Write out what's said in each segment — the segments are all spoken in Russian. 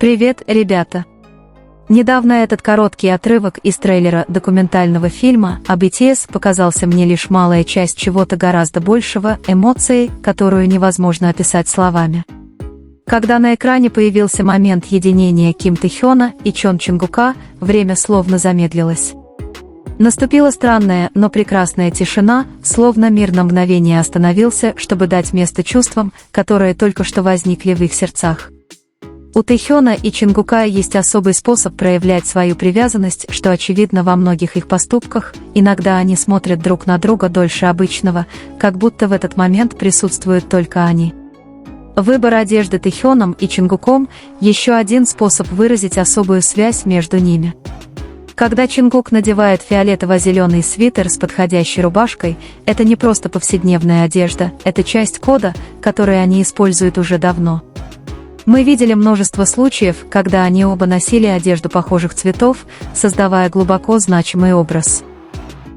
Привет, ребята! Недавно этот короткий отрывок из трейлера документального фильма о BTS показался мне лишь малая часть чего-то гораздо большего, эмоции, которую невозможно описать словами. Когда на экране появился момент единения Ким Тэхёна и Чон Чунгука, время словно замедлилось. Наступила странная, но прекрасная тишина, словно мир на мгновение остановился, чтобы дать место чувствам, которые только что возникли в их сердцах. У Тэхёна и Чунгука есть особый способ проявлять свою привязанность, что очевидно во многих их поступках. Иногда они смотрят друг на друга дольше обычного, как будто в этот момент присутствуют только они. Выбор одежды Тэхёном и Чунгуком – еще один способ выразить особую связь между ними. Когда Чунгук надевает фиолетово-зеленый свитер с подходящей рубашкой, это не просто повседневная одежда, это часть кода, который они используют уже давно. Мы видели множество случаев, когда они оба носили одежду похожих цветов, создавая глубоко значимый образ.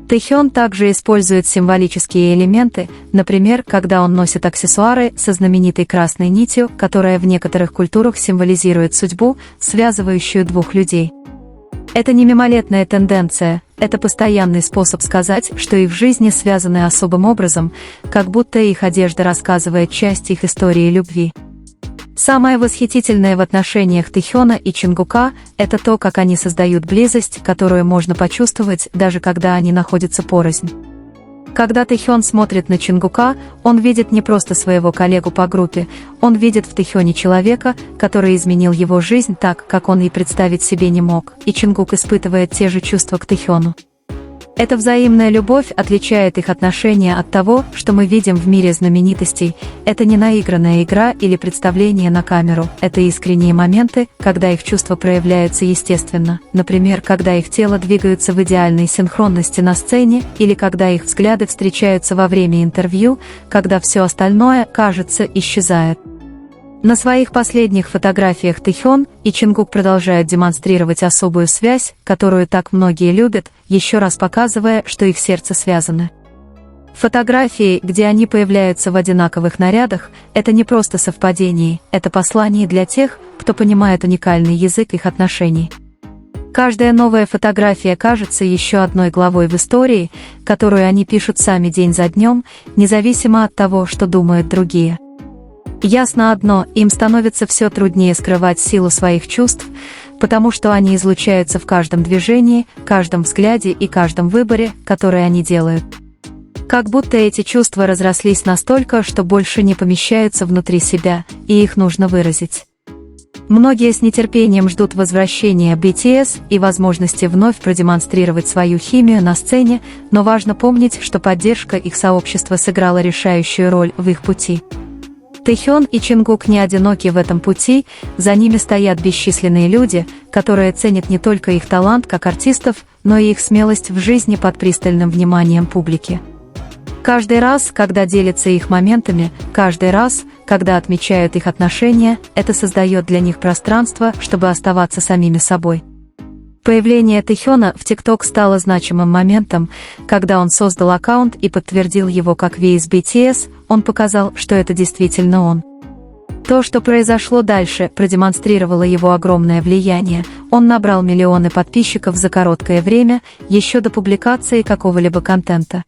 Тэхён также использует символические элементы, например, когда он носит аксессуары со знаменитой красной нитью, которая в некоторых культурах символизирует судьбу, связывающую двух людей. Это не мимолетная тенденция, это постоянный способ сказать, что их жизни связаны особым образом, как будто их одежда рассказывает часть их истории любви. Самое восхитительное в отношениях Тэхёна и Чунгука – это то, как они создают близость, которую можно почувствовать, даже когда они находятся порознь. Когда Тэхён смотрит на Чунгука, он видит не просто своего коллегу по группе, он видит в Тэхёне человека, который изменил его жизнь так, как он и представить себе не мог, и Чунгук испытывает те же чувства к Тэхёну. Эта взаимная любовь отличает их отношения от того, что мы видим в мире знаменитостей. Это не наигранная игра или представление на камеру, это искренние моменты, когда их чувства проявляются естественно, например, когда их тело двигаются в идеальной синхронности на сцене, или когда их взгляды встречаются во время интервью, когда все остальное, кажется, исчезает. На своих последних фотографиях Тэхён и Чунгук продолжают демонстрировать особую связь, которую так многие любят, еще раз показывая, что их сердца связаны. Фотографии, где они появляются в одинаковых нарядах, это не просто совпадение, это послание для тех, кто понимает уникальный язык их отношений. Каждая новая фотография кажется еще одной главой в истории, которую они пишут сами день за днем, независимо от того, что думают другие. Ясно одно, им становится все труднее скрывать силу своих чувств, потому что они излучаются в каждом движении, каждом взгляде и каждом выборе, который они делают. Как будто эти чувства разрослись настолько, что больше не помещаются внутри себя, и их нужно выразить. Многие с нетерпением ждут возвращения BTS и возможности вновь продемонстрировать свою химию на сцене, но важно помнить, что поддержка их сообщества сыграла решающую роль в их пути. Тэхён и Чунгук не одиноки в этом пути, за ними стоят бесчисленные люди, которые ценят не только их талант как артистов, но и их смелость в жизни под пристальным вниманием публики. Каждый раз, когда делятся их моментами, каждый раз, когда отмечают их отношения, это создает для них пространство, чтобы оставаться самими собой. Появление Тэхёна в TikTok стало значимым моментом, когда он создал аккаунт и подтвердил его как V из BTS, он показал, что это действительно он. То, что произошло дальше, продемонстрировало его огромное влияние, он набрал миллионы подписчиков за короткое время, еще до публикации какого-либо контента.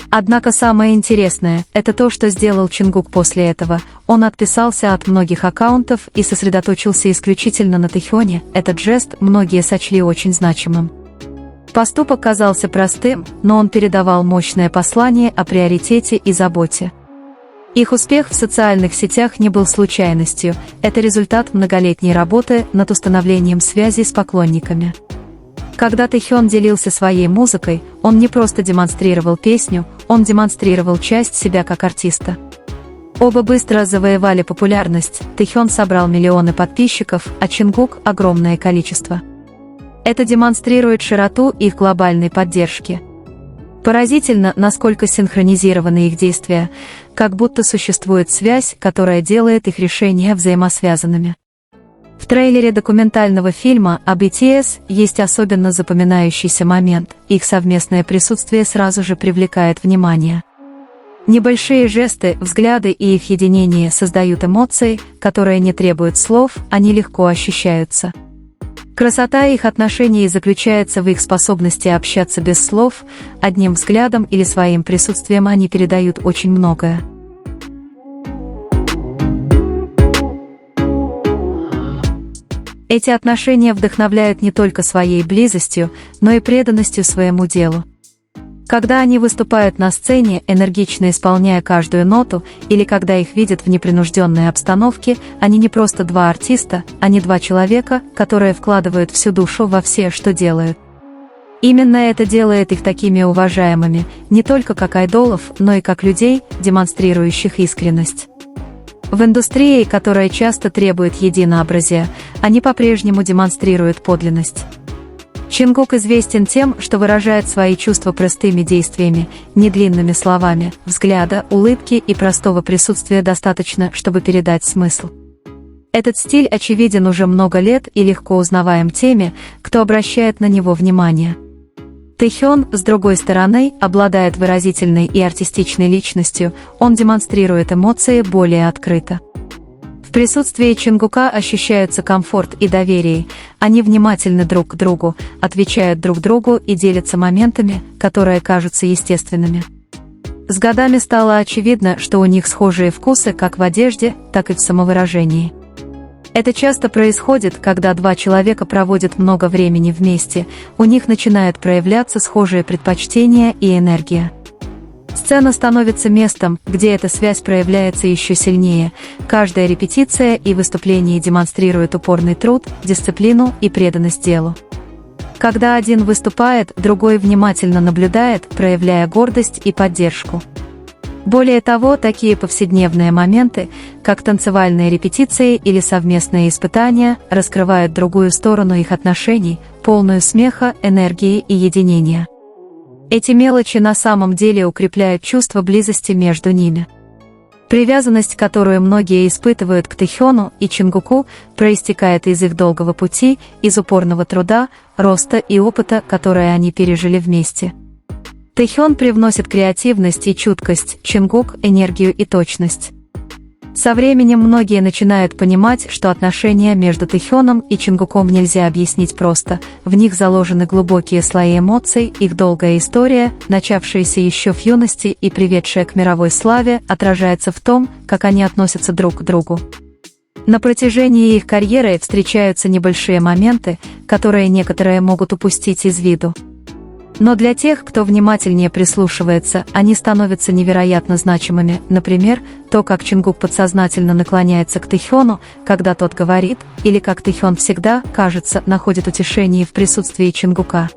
Однако самое интересное – это то, что сделал Чунгук после этого. Он отписался от многих аккаунтов и сосредоточился исключительно на Тэхёне. Этот жест многие сочли очень значимым. Поступок казался простым, но он передавал мощное послание о приоритете и заботе. Их успех в социальных сетях не был случайностью, это результат многолетней работы над установлением связи с поклонниками. Когда Тэхён делился своей музыкой, он не просто демонстрировал песню, он демонстрировал часть себя как артиста. Оба быстро завоевали популярность, Тэхён собрал миллионы подписчиков, а Чунгук – огромное количество. Это демонстрирует широту их глобальной поддержки. Поразительно, насколько синхронизированы их действия, как будто существует связь, которая делает их решения взаимосвязанными. В трейлере документального фильма о BTS есть особенно запоминающийся момент, их совместное присутствие сразу же привлекает внимание. Небольшие жесты, взгляды и их единение создают эмоции, которые не требуют слов, они легко ощущаются. Красота их отношений заключается в их способности общаться без слов, одним взглядом или своим присутствием они передают очень многое. Эти отношения вдохновляют не только своей близостью, но и преданностью своему делу. Когда они выступают на сцене, энергично исполняя каждую ноту, или когда их видят в непринужденной обстановке, они не просто два артиста, они два человека, которые вкладывают всю душу во все, что делают. Именно это делает их такими уважаемыми, не только как айдолов, но и как людей, демонстрирующих искренность. В индустрии, которая часто требует единообразия, они по-прежнему демонстрируют подлинность. Чингук известен тем, что выражает свои чувства простыми действиями, недлинными словами, взгляда, улыбки и простого присутствия достаточно, чтобы передать смысл. Этот стиль очевиден уже много лет и легко узнаваем теми, кто обращает на него внимание. Тэхён, с другой стороны, обладает выразительной и артистичной личностью, он демонстрирует эмоции более открыто. В присутствии Чингука ощущается комфорт и доверие, они внимательны друг к другу, отвечают друг другу и делятся моментами, которые кажутся естественными. С годами стало очевидно, что у них схожие вкусы как в одежде, так и в самовыражении. Это часто происходит, когда два человека проводят много времени вместе, у них начинают проявляться схожие предпочтения и энергия. Сцена становится местом, где эта связь проявляется еще сильнее. Каждая репетиция и выступление демонстрирует упорный труд, дисциплину и преданность делу. Когда один выступает, другой внимательно наблюдает, проявляя гордость и поддержку. Более того, такие повседневные моменты, как танцевальные репетиции или совместные испытания, раскрывают другую сторону их отношений, полную смеха, энергии и единения. Эти мелочи на самом деле укрепляют чувство близости между ними. Привязанность, которую многие испытывают к Тэхёну и Чингуку, проистекает из их долгого пути, из упорного труда, роста и опыта, которые они пережили вместе. Тэхён привносит креативность и чуткость, Чингук – энергию и точность. Со временем многие начинают понимать, что отношения между Тэхёном и Чингуком нельзя объяснить просто, в них заложены глубокие слои эмоций, их долгая история, начавшаяся еще в юности и приведшая к мировой славе, отражается в том, как они относятся друг к другу. На протяжении их карьеры встречаются небольшие моменты, которые некоторые могут упустить из виду. Но для тех, кто внимательнее прислушивается, они становятся невероятно значимыми. Например, то, как Чингук подсознательно наклоняется к Тэхёну, когда тот говорит, или как Тэхён всегда, кажется, находит утешение в присутствии Чингука.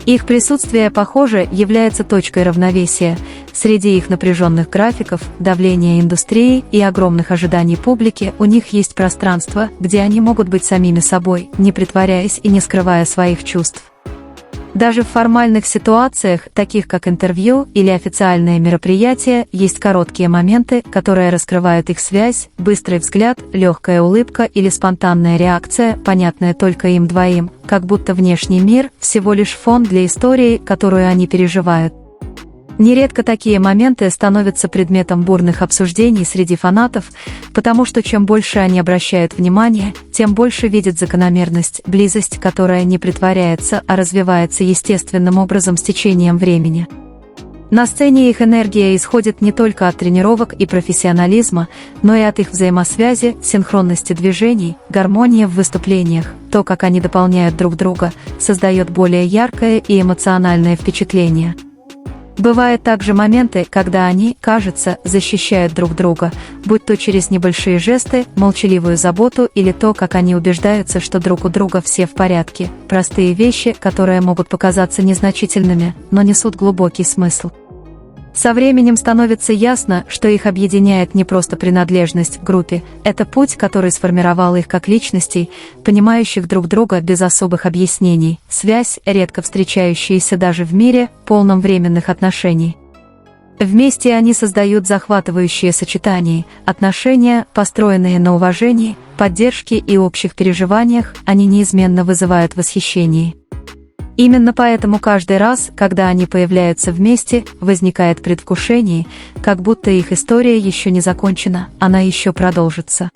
Их присутствие, похоже, является точкой равновесия. Среди их напряженных графиков, давления индустрии и огромных ожиданий публики у них есть пространство, где они могут быть самими собой, не притворяясь и не скрывая своих чувств. Даже в формальных ситуациях, таких как интервью или официальные мероприятия, есть короткие моменты, которые раскрывают их связь, быстрый взгляд, легкая улыбка или спонтанная реакция, понятная только им двоим, как будто внешний мир – всего лишь фон для истории, которую они переживают. Нередко такие моменты становятся предметом бурных обсуждений среди фанатов, потому что чем больше они обращают внимание, тем больше видят закономерность, близость, которая не притворяется, а развивается естественным образом с течением времени. На сцене их энергия исходит не только от тренировок и профессионализма, но и от их взаимосвязи, синхронности движений, гармонии в выступлениях. То, как они дополняют друг друга, создает более яркое и эмоциональное впечатление. Бывают также моменты, когда они, кажется, защищают друг друга, будь то через небольшие жесты, молчаливую заботу или то, как они убеждаются, что друг у друга все в порядке, простые вещи, которые могут показаться незначительными, но несут глубокий смысл. Со временем становится ясно, что их объединяет не просто принадлежность к группе, это путь, который сформировал их как личностей, понимающих друг друга без особых объяснений, связь, редко встречающаяся даже в мире, полном временных отношений. Вместе они создают захватывающие сочетания, отношения, построенные на уважении, поддержке и общих переживаниях, они неизменно вызывают восхищение. Именно поэтому каждый раз, когда они появляются вместе, возникает предвкушение, как будто их история еще не закончена, она еще продолжится.